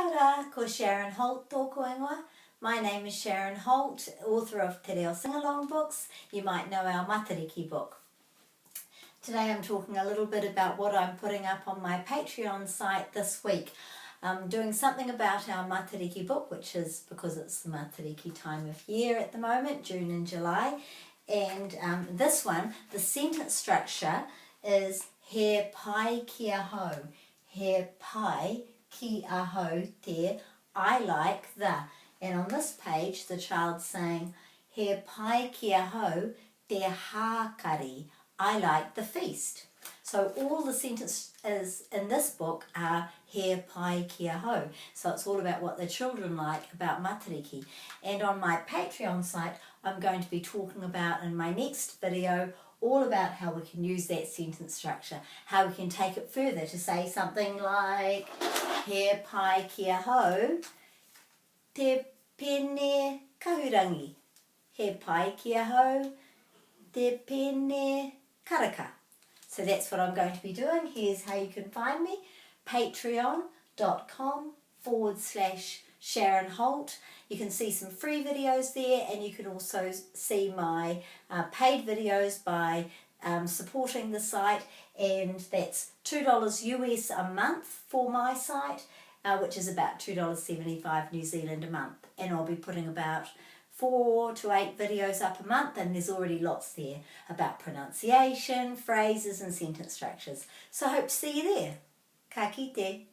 Kia ora, ko Sharon Holt tōku ingoa. My name is Sharon Holt, author of Te Reo Sing-Along books. You might know our Matariki book. Today I'm talking a little bit about what I'm putting up on my Patreon site this week. I'm doing something about our Matariki book, which is because it's the Matariki time of year at the moment, June and July. And this one, the sentence structure is He pai ki aho. He pai ki aho te, I like the. And on this page, the child's saying, He pai ki aho te hākari. I like the feast. So all the sentences in this book are He pai ki aho. So it's all about what the children like about Matariki. And on my Patreon site, I'm going to be talking about in my next video all about how we can use that sentence structure, how we can take it further to say something like He pai ki aho te pene kahurangi. He pai ki aho te pene karaka. So that's what I'm going to be doing. Here's how you can find me. Patreon.com/Sharon Holt. You can see some free videos there, and you can also see my paid videos by supporting the site, and that's $2 US a month for my site, which is about $2.75 New Zealand a month. And I'll be putting about 4 to 8 videos up a month, and there's already lots there about pronunciation, phrases and sentence structures. So I hope to see you there. Ka kite.